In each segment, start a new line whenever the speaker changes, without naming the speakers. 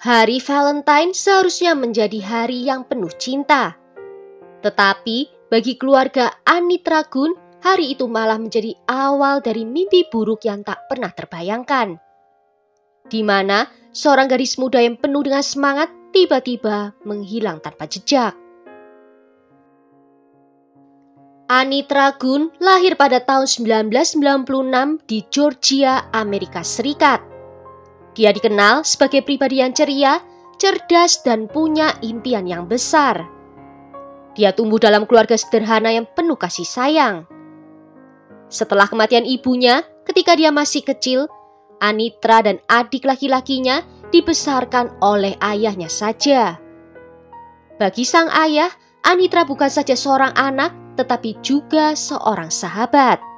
Hari Valentine seharusnya menjadi hari yang penuh cinta. Tetapi bagi keluarga Anitra Gun, hari itu malah menjadi awal dari mimpi buruk yang tak pernah terbayangkan. Di mana seorang gadis muda yang penuh dengan semangat tiba-tiba menghilang tanpa jejak. Anitra Gun lahir pada tahun 1996 di Georgia, Amerika Serikat. Dia dikenal sebagai pribadi yang ceria, cerdas, dan punya impian yang besar. Dia tumbuh dalam keluarga sederhana yang penuh kasih sayang. Setelah kematian ibunya, ketika dia masih kecil, Anitra dan adik laki-lakinya dibesarkan oleh ayahnya saja. Bagi sang ayah, Anitra bukan saja seorang anak, tetapi juga seorang sahabat.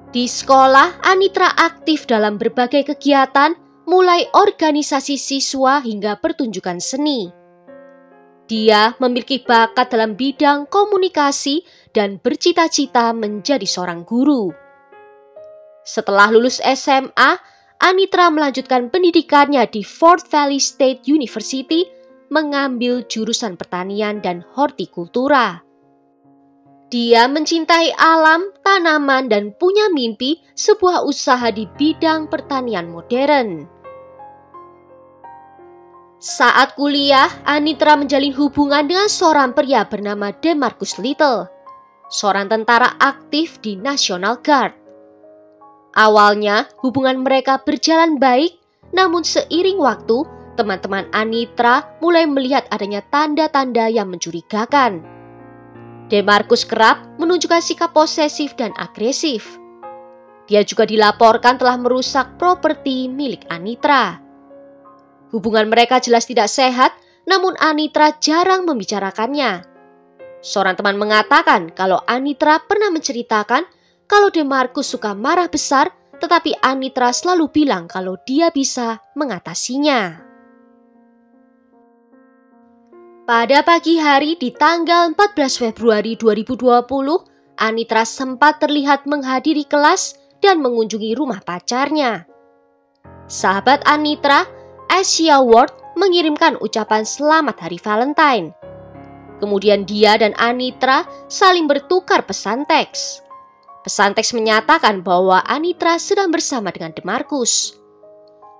Di sekolah, Anitra aktif dalam berbagai kegiatan, mulai organisasi siswa hingga pertunjukan seni. Dia memiliki bakat dalam bidang komunikasi dan bercita-cita menjadi seorang guru. Setelah lulus SMA, Anitra melanjutkan pendidikannya di Fort Valley State University, mengambil jurusan pertanian dan hortikultura. Dia mencintai alam, tanaman, dan punya mimpi sebuah usaha di bidang pertanian modern. Saat kuliah, Anitra menjalin hubungan dengan seorang pria bernama DeMarcus Little, seorang tentara aktif di National Guard. Awalnya, hubungan mereka berjalan baik, namun seiring waktu, teman-teman Anitra mulai melihat adanya tanda-tanda yang mencurigakan. DeMarcus kerap menunjukkan sikap posesif dan agresif. Dia juga dilaporkan telah merusak properti milik Anitra. Hubungan mereka jelas tidak sehat, namun Anitra jarang membicarakannya. Seorang teman mengatakan kalau Anitra pernah menceritakan kalau DeMarcus suka marah besar, tetapi Anitra selalu bilang kalau dia bisa mengatasinya. Pada pagi hari di tanggal 14 Februari 2020, Anitra sempat terlihat menghadiri kelas dan mengunjungi rumah pacarnya. Sahabat Anitra, Asia Ward, mengirimkan ucapan selamat hari Valentine. Kemudian dia dan Anitra saling bertukar pesan teks. Pesan teks menyatakan bahwa Anitra sedang bersama dengan DeMarcus.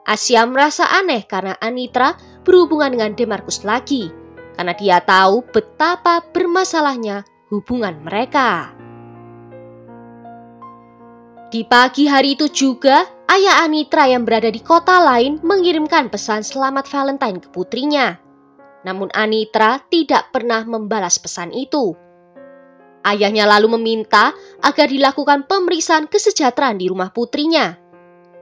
Asia merasa aneh karena Anitra berhubungan dengan DeMarcus lagi, karena dia tahu betapa bermasalahnya hubungan mereka. Di pagi hari itu juga, ayah Anitra yang berada di kota lain mengirimkan pesan selamat Valentine ke putrinya. Namun Anitra tidak pernah membalas pesan itu. Ayahnya lalu meminta agar dilakukan pemeriksaan kesejahteraan di rumah putrinya.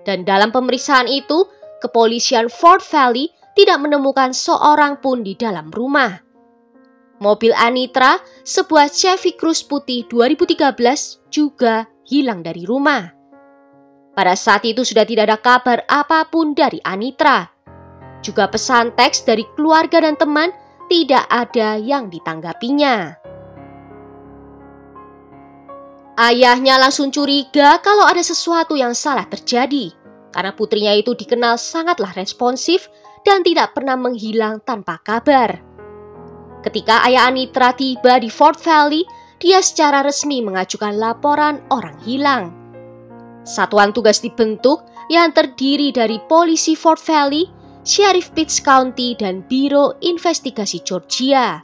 Dan dalam pemeriksaan itu, kepolisian Fort Valley tidak menemukan seorang pun di dalam rumah. Mobil Anitra, sebuah Chevy Cruze putih 2013, juga hilang dari rumah. Pada saat itu sudah tidak ada kabar apapun dari Anitra. Juga pesan teks dari keluarga dan teman tidak ada yang ditanggapinya. Ayahnya langsung curiga kalau ada sesuatu yang salah terjadi, karena putrinya itu dikenal sangatlah responsif dan tidak pernah menghilang tanpa kabar. Ketika ayah Anitra tiba di Fort Valley, dia secara resmi mengajukan laporan orang hilang. Satuan tugas dibentuk yang terdiri dari polisi Fort Valley, Sheriff Pitts County, dan Biro Investigasi Georgia.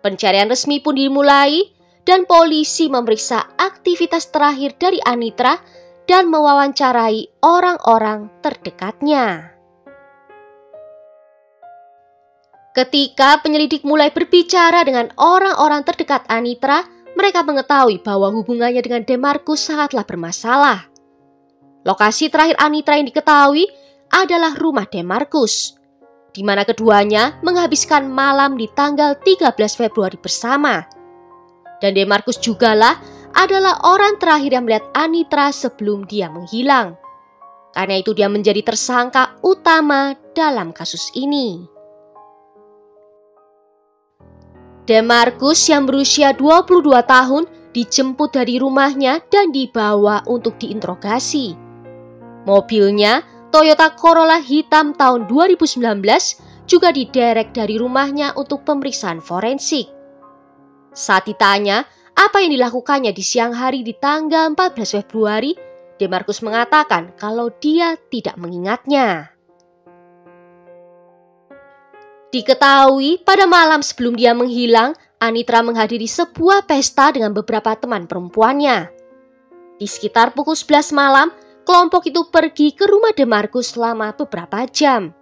Pencarian resmi pun dimulai dan polisi memeriksa aktivitas terakhir dari Anitra dan mewawancarai orang-orang terdekatnya. Ketika penyelidik mulai berbicara dengan orang-orang terdekat Anitra, mereka mengetahui bahwa hubungannya dengan DeMarcus sangatlah bermasalah. Lokasi terakhir Anitra yang diketahui adalah rumah DeMarcus, di mana keduanya menghabiskan malam di tanggal 13 Februari bersama. Dan DeMarcus jugalah adalah orang terakhir yang melihat Anitra sebelum dia menghilang. Karena itu dia menjadi tersangka utama dalam kasus ini. DeMarcus yang berusia 22 tahun dijemput dari rumahnya dan dibawa untuk diinterogasi. Mobilnya Toyota Corolla hitam tahun 2019 juga diderek dari rumahnya untuk pemeriksaan forensik. Saat ditanya apa yang dilakukannya di siang hari di tanggal 14 Februari, DeMarcus mengatakan kalau dia tidak mengingatnya. Diketahui pada malam sebelum dia menghilang, Anitra menghadiri sebuah pesta dengan beberapa teman perempuannya. Di sekitar pukul 11 malam, kelompok itu pergi ke rumah DeMarcus selama beberapa jam.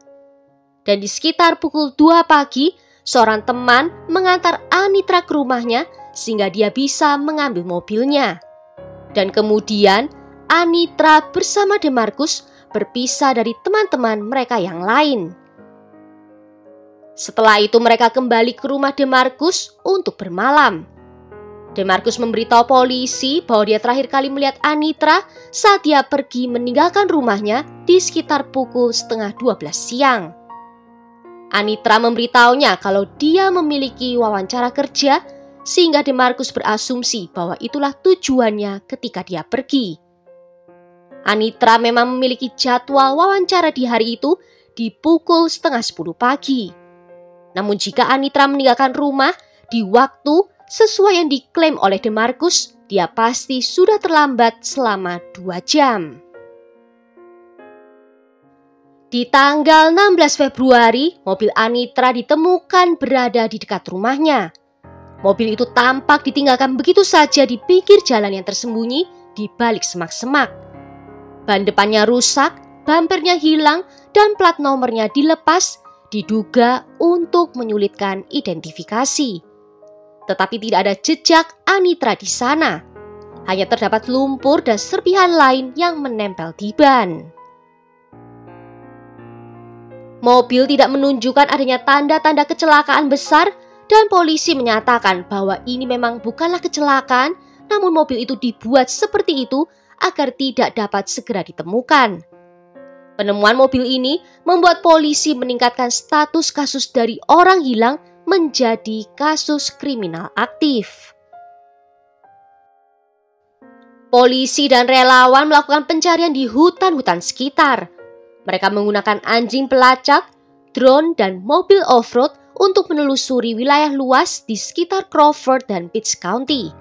Dan di sekitar pukul 2 pagi, seorang teman mengantar Anitra ke rumahnya sehingga dia bisa mengambil mobilnya. Dan kemudian Anitra bersama DeMarcus berpisah dari teman-teman mereka yang lain. Setelah itu mereka kembali ke rumah DeMarcus untuk bermalam. DeMarcus memberitahu polisi bahwa dia terakhir kali melihat Anitra saat dia pergi meninggalkan rumahnya di sekitar pukul 11:30 siang. Anitra memberitahunya kalau dia memiliki wawancara kerja sehingga DeMarcus berasumsi bahwa itulah tujuannya ketika dia pergi. Anitra memang memiliki jadwal wawancara di hari itu di pukul 9:30 pagi. Namun jika Anitra meninggalkan rumah di waktu sesuai yang diklaim oleh DeMarcus, dia pasti sudah terlambat selama 2 jam. Di tanggal 16 Februari, mobil Anitra ditemukan berada di dekat rumahnya. Mobil itu tampak ditinggalkan begitu saja di pinggir jalan yang tersembunyi di balik semak-semak. Ban depannya rusak, bumpernya hilang, dan plat nomornya dilepas, diduga untuk menyulitkan identifikasi. Tetapi tidak ada jejak Anitra di sana. Hanya terdapat lumpur dan serpihan lain yang menempel di ban. Mobil tidak menunjukkan adanya tanda-tanda kecelakaan besar dan polisi menyatakan bahwa ini memang bukanlah kecelakaan, namun mobil itu dibuat seperti itu agar tidak dapat segera ditemukan. Penemuan mobil ini membuat polisi meningkatkan status kasus dari orang hilang menjadi kasus kriminal aktif. Polisi dan relawan melakukan pencarian di hutan-hutan sekitar. Mereka menggunakan anjing pelacak, drone, dan mobil off-road untuk menelusuri wilayah luas di sekitar Crawford dan Peach County.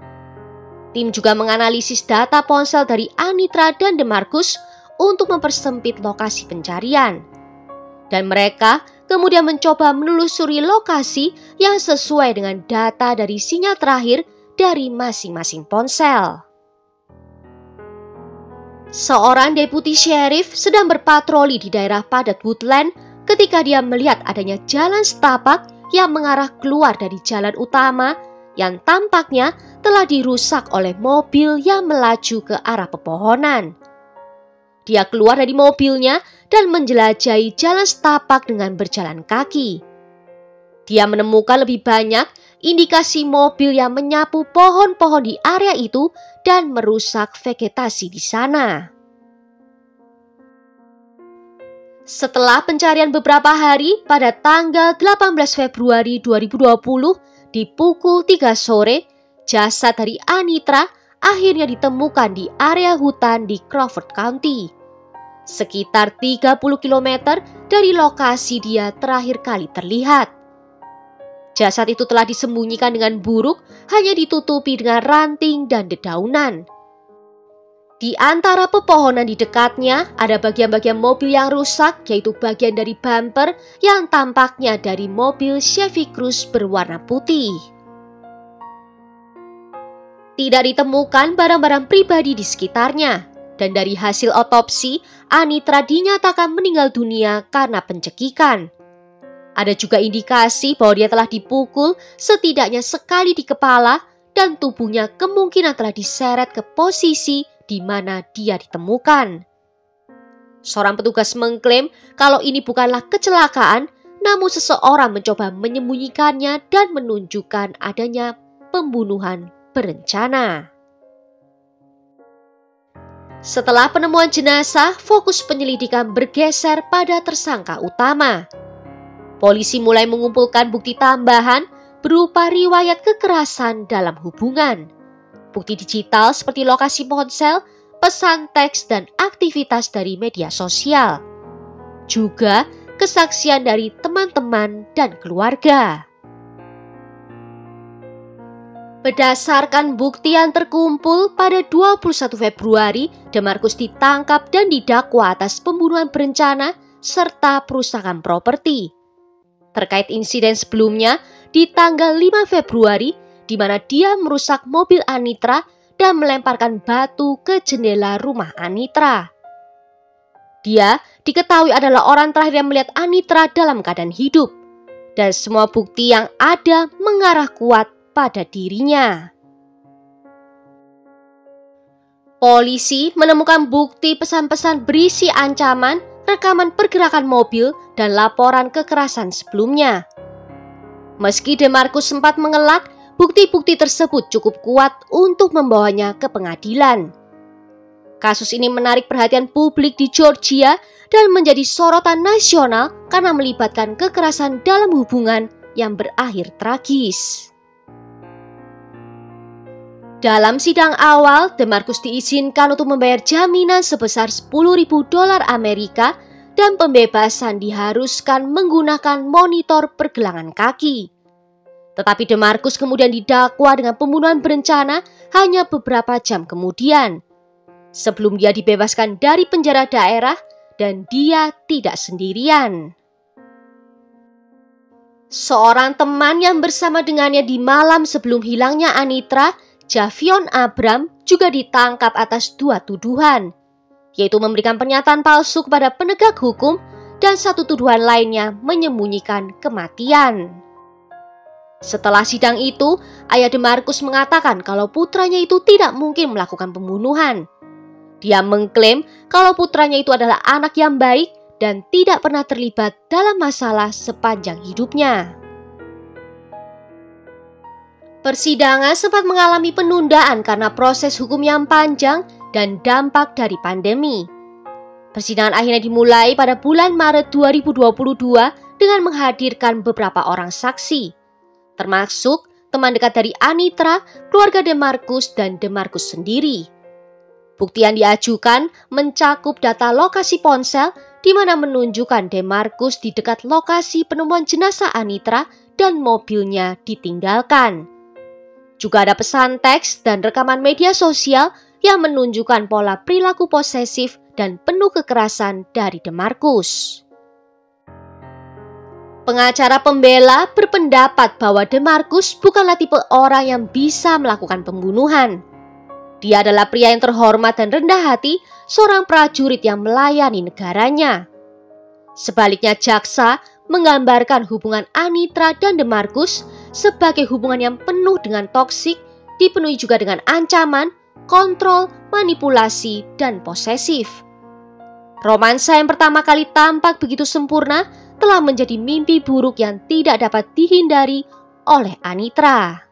Tim juga menganalisis data ponsel dari Anitra dan DeMarcus untuk mempersempit lokasi pencarian. Dan mereka kemudian mencoba menelusuri lokasi yang sesuai dengan data dari sinyal terakhir dari masing-masing ponsel. Seorang deputi sheriff sedang berpatroli di daerah padat woodland ketika dia melihat adanya jalan setapak yang mengarah keluar dari jalan utama yang tampaknya telah dirusak oleh mobil yang melaju ke arah pepohonan. Dia keluar dari mobilnya dan menjelajahi jalan setapak dengan berjalan kaki. Dia menemukan lebih banyak indikasi mobil yang menyapu pohon-pohon di area itu dan merusak vegetasi di sana. Setelah pencarian beberapa hari, pada tanggal 18 Februari 2020 di pukul 3 sore, jasad dari Anitra akhirnya ditemukan di area hutan di Crawford County, sekitar 30 km dari lokasi dia terakhir kali terlihat. Jasad itu telah disembunyikan dengan buruk, hanya ditutupi dengan ranting dan dedaunan. Di antara pepohonan di dekatnya ada bagian-bagian mobil yang rusak, yaitu bagian dari bumper yang tampaknya dari mobil Chevy Cruze berwarna putih. Tidak ditemukan barang-barang pribadi di sekitarnya, dan dari hasil otopsi, Anitra dinyatakan meninggal dunia karena pencekikan. Ada juga indikasi bahwa dia telah dipukul setidaknya sekali di kepala dan tubuhnya kemungkinan telah diseret ke posisi di mana dia ditemukan. Seorang petugas mengklaim kalau ini bukanlah kecelakaan, namun seseorang mencoba menyembunyikannya dan menunjukkan adanya pembunuhan berencana. Setelah penemuan jenazah, fokus penyelidikan bergeser pada tersangka utama. Polisi mulai mengumpulkan bukti tambahan berupa riwayat kekerasan dalam hubungan, bukti digital seperti lokasi ponsel, pesan teks, dan aktivitas dari media sosial. juga kesaksian dari teman-teman dan keluarga. Berdasarkan bukti yang terkumpul pada 21 Februari, DeMarcus ditangkap dan didakwa atas pembunuhan berencana serta perusakan properti. Terkait insiden sebelumnya, di tanggal 5 Februari, di mana dia merusak mobil Anitra dan melemparkan batu ke jendela rumah Anitra. Dia diketahui adalah orang terakhir yang melihat Anitra dalam keadaan hidup, dan semua bukti yang ada mengarah kuat pada dirinya. Polisi menemukan bukti pesan-pesan berisi ancaman, rekaman pergerakan mobil, dan laporan kekerasan sebelumnya. Meski DeMarcus sempat mengelak, bukti-bukti tersebut cukup kuat untuk membawanya ke pengadilan. Kasus ini menarik perhatian publik di Georgia dan menjadi sorotan nasional karena melibatkan kekerasan dalam hubungan yang berakhir tragis. Dalam sidang awal, DeMarcus diizinkan untuk membayar jaminan sebesar $10.000 Amerika dan pembebasan diharuskan menggunakan monitor pergelangan kaki. Tetapi DeMarcus kemudian didakwa dengan pembunuhan berencana hanya beberapa jam kemudian, sebelum dia dibebaskan dari penjara daerah dan dia tidak sendirian. Seorang teman yang bersama dengannya di malam sebelum hilangnya Anitra, Javion Abram, juga ditangkap atas 2 tuduhan, yaitu memberikan pernyataan palsu kepada penegak hukum dan 1 tuduhan lainnya menyembunyikan kematian. Setelah sidang itu, ayah DeMarcus mengatakan kalau putranya itu tidak mungkin melakukan pembunuhan. Dia mengklaim kalau putranya itu adalah anak yang baik dan tidak pernah terlibat dalam masalah sepanjang hidupnya. Persidangan sempat mengalami penundaan karena proses hukum yang panjang dan dampak dari pandemi. Persidangan akhirnya dimulai pada bulan Maret 2022 dengan menghadirkan beberapa orang saksi, termasuk teman dekat dari Anitra, keluarga DeMarcus, dan DeMarcus sendiri. Bukti yang diajukan mencakup data lokasi ponsel di mana menunjukkan DeMarcus di dekat lokasi penemuan jenazah Anitra dan mobilnya ditinggalkan. Juga ada pesan teks dan rekaman media sosial yang menunjukkan pola perilaku posesif dan penuh kekerasan dari DeMarcus. Pengacara pembela berpendapat bahwa DeMarcus bukanlah tipe orang yang bisa melakukan pembunuhan. Dia adalah pria yang terhormat dan rendah hati, seorang prajurit yang melayani negaranya. Sebaliknya, jaksa menggambarkan hubungan Anitra dan DeMarcus sebagai hubungan yang penuh dengan toksik, dipenuhi juga dengan ancaman, kontrol, manipulasi, dan posesif. Romansa yang pertama kali tampak begitu sempurna telah menjadi mimpi buruk yang tidak dapat dihindari oleh Anitra.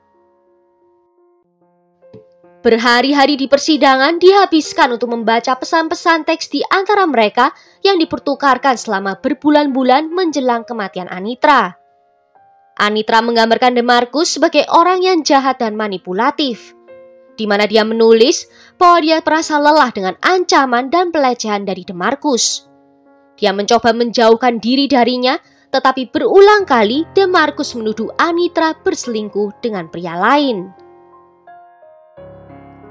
Berhari-hari di persidangan dihabiskan untuk membaca pesan-pesan teks di antara mereka yang dipertukarkan selama berbulan-bulan menjelang kematian Anitra. Anitra menggambarkan DeMarcus sebagai orang yang jahat dan manipulatif, di mana dia menulis bahwa dia merasa lelah dengan ancaman dan pelecehan dari DeMarcus. Dia mencoba menjauhkan diri darinya, tetapi berulang kali DeMarcus menuduh Anitra berselingkuh dengan pria lain.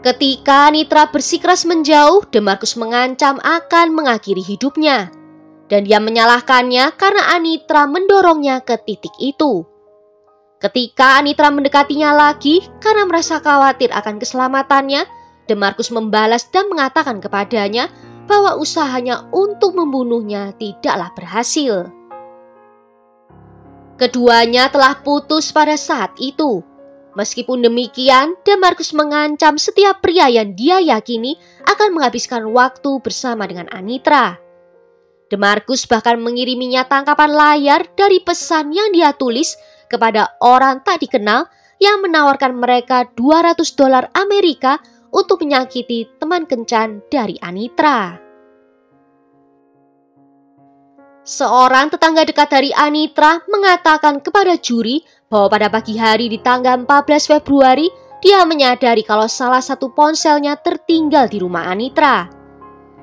Ketika Anitra bersikeras menjauh, DeMarcus mengancam akan mengakhiri hidupnya, dan dia menyalahkannya karena Anitra mendorongnya ke titik itu. Ketika Anitra mendekatinya lagi karena merasa khawatir akan keselamatannya, DeMarcus membalas dan mengatakan kepadanya bahwa usahanya untuk membunuhnya tidaklah berhasil. Keduanya telah putus pada saat itu. Meskipun demikian, DeMarcus mengancam setiap pria yang dia yakini akan menghabiskan waktu bersama dengan Anitra. DeMarcus bahkan mengiriminya tangkapan layar dari pesan yang dia tulis kepada orang tak dikenal yang menawarkan mereka $200 Amerika untuk menyakiti teman kencan dari Anitra. Seorang tetangga dekat dari Anitra mengatakan kepada juri bahwa pada pagi hari di tanggal 14 Februari dia menyadari kalau salah satu ponselnya tertinggal di rumah Anitra.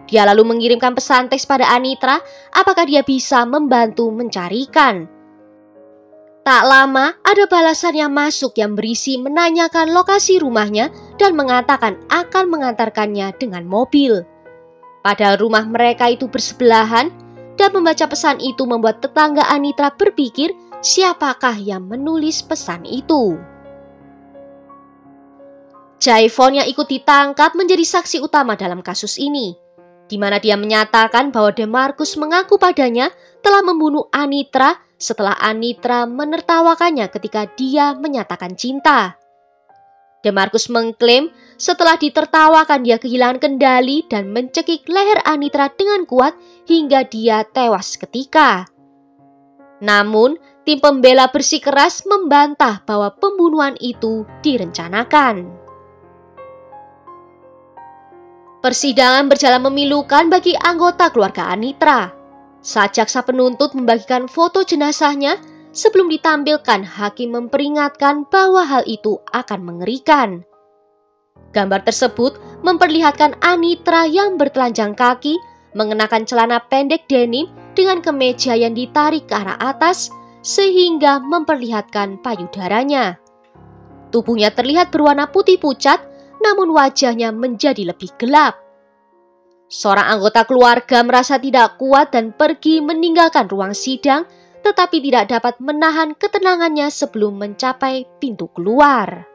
Dia lalu mengirimkan pesan teks pada Anitra apakah dia bisa membantu mencarikan. Tak lama ada balasan yang masuk yang berisi menanyakan lokasi rumahnya dan mengatakan akan mengantarkannya dengan mobil. Padahal rumah mereka itu bersebelahan, dan membaca pesan itu membuat tetangga Anitra berpikir siapakah yang menulis pesan itu. Jae-Von yang ikut ditangkap menjadi saksi utama dalam kasus ini, di mana dia menyatakan bahwa DeMarcus mengaku padanya telah membunuh Anitra setelah Anitra menertawakannya ketika dia menyatakan cinta. DeMarcus mengklaim setelah ditertawakan dia kehilangan kendali dan mencekik leher Anitra dengan kuat hingga dia tewas seketika. Namun, tim pembela bersikeras membantah bahwa pembunuhan itu direncanakan. Persidangan berjalan memilukan bagi anggota keluarga Anitra. Saat jaksa penuntut membagikan foto jenazahnya, sebelum ditampilkan, hakim memperingatkan bahwa hal itu akan mengerikan. Gambar tersebut memperlihatkan Anitra yang bertelanjang kaki, mengenakan celana pendek denim dengan kemeja yang ditarik ke arah atas, sehingga memperlihatkan payudaranya. Tubuhnya terlihat berwarna putih pucat, namun wajahnya menjadi lebih gelap. Seorang anggota keluarga merasa tidak kuat dan pergi meninggalkan ruang sidang, tetapi tidak dapat menahan ketenangannya sebelum mencapai pintu keluar.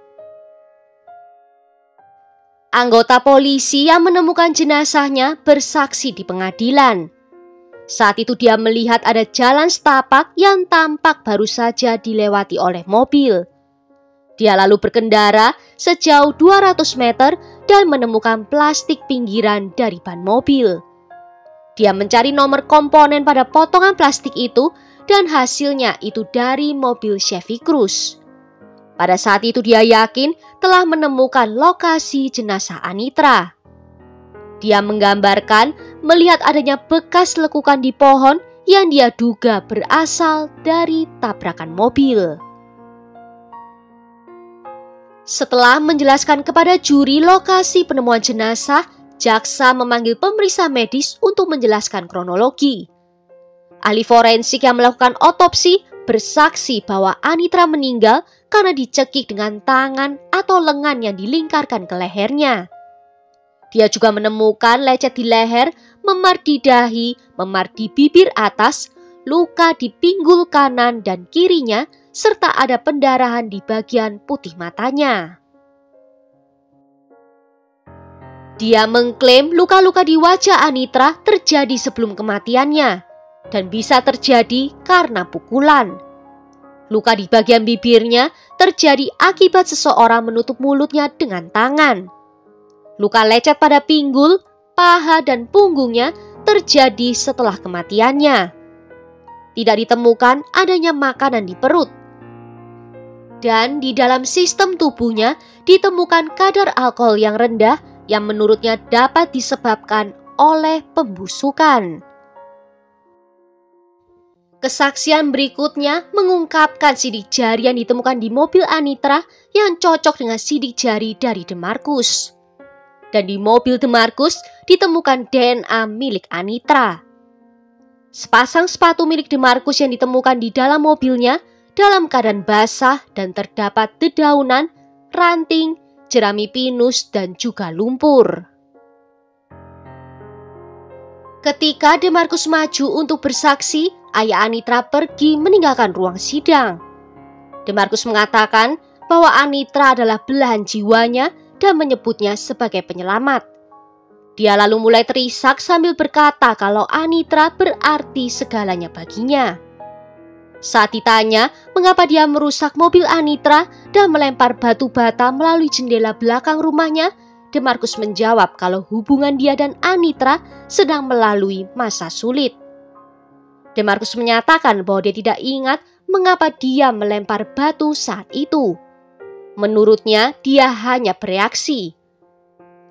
Anggota polisi yang menemukan jenazahnya bersaksi di pengadilan. Saat itu dia melihat ada jalan setapak yang tampak baru saja dilewati oleh mobil. Dia lalu berkendara sejauh 200 meter dan menemukan plastik pinggiran dari ban mobil. Dia mencari nomor komponen pada potongan plastik itu dan hasilnya itu dari mobil Chevy Cruze. Pada saat itu dia yakin telah menemukan lokasi jenazah Anitra. Dia menggambarkan melihat adanya bekas lekukan di pohon yang dia duga berasal dari tabrakan mobil. Setelah menjelaskan kepada juri lokasi penemuan jenazah, jaksa memanggil pemeriksa medis untuk menjelaskan kronologi. Ahli forensik yang melakukan otopsi bersaksi bahwa Anitra meninggal karena dicekik dengan tangan atau lengan yang dilingkarkan ke lehernya. Dia juga menemukan lecet di leher, memar di dahi, memar di bibir atas, luka di pinggul kanan dan kirinya, serta ada pendarahan di bagian putih matanya. Dia mengklaim luka-luka di wajah Anitra terjadi sebelum kematiannya dan bisa terjadi karena pukulan. Luka di bagian bibirnya terjadi akibat seseorang menutup mulutnya dengan tangan. Luka lecet pada pinggul, paha, dan punggungnya terjadi setelah kematiannya. Tidak ditemukan adanya makanan di perut. Dan di dalam sistem tubuhnya ditemukan kadar alkohol yang rendah yang menurutnya dapat disebabkan oleh pembusukan. Kesaksian berikutnya mengungkapkan sidik jari yang ditemukan di mobil Anitra yang cocok dengan sidik jari dari DeMarcus. Dan di mobil DeMarcus ditemukan DNA milik Anitra. Sepasang sepatu milik DeMarcus yang ditemukan di dalam mobilnya dalam keadaan basah dan terdapat dedaunan, ranting, jerami pinus, dan juga lumpur. Ketika DeMarcus maju untuk bersaksi, ayah Anitra pergi meninggalkan ruang sidang. DeMarcus mengatakan bahwa Anitra adalah belahan jiwanya dan menyebutnya sebagai penyelamat. Dia lalu mulai terisak sambil berkata kalau Anitra berarti segalanya baginya. Saat ditanya mengapa dia merusak mobil Anitra dan melempar batu bata melalui jendela belakang rumahnya, DeMarcus menjawab kalau hubungan dia dan Anitra sedang melalui masa sulit. DeMarcus menyatakan bahwa dia tidak ingat mengapa dia melempar batu saat itu. Menurutnya, dia hanya bereaksi.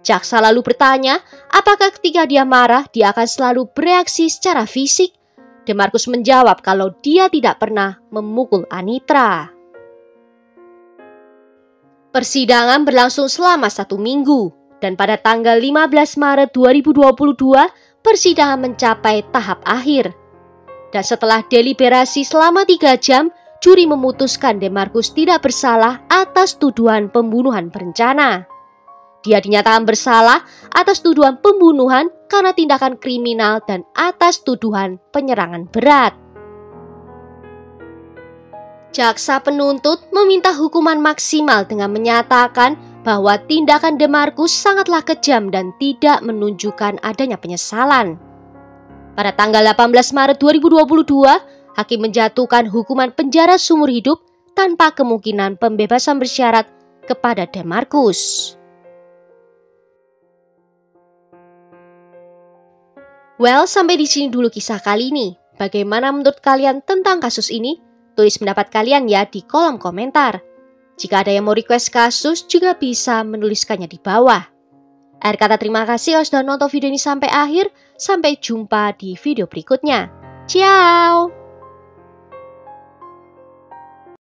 Jaksa lalu bertanya, apakah ketika dia marah, dia akan selalu bereaksi secara fisik? DeMarcus menjawab kalau dia tidak pernah memukul Anitra. Persidangan berlangsung selama 1 minggu Dan pada tanggal 15 Maret 2022, persidangan mencapai tahap akhir. Dan setelah deliberasi selama 3 jam, juri memutuskan DeMarcus tidak bersalah atas tuduhan pembunuhan berencana. Dia dinyatakan bersalah atas tuduhan pembunuhan karena tindakan kriminal dan atas tuduhan penyerangan berat. Jaksa penuntut meminta hukuman maksimal dengan menyatakan bahwa tindakan DeMarcus sangatlah kejam dan tidak menunjukkan adanya penyesalan. Pada tanggal 18 Maret 2022, hakim menjatuhkan hukuman penjara seumur hidup tanpa kemungkinan pembebasan bersyarat kepada DeMarcus. Well, sampai di sini dulu kisah kali ini. Bagaimana menurut kalian tentang kasus ini? Tulis pendapat kalian ya di kolom komentar. Jika ada yang mau request kasus, juga bisa menuliskannya di bawah. Akhir kata terima kasih sudah nonton video ini sampai akhir. Sampai jumpa di video berikutnya. Ciao!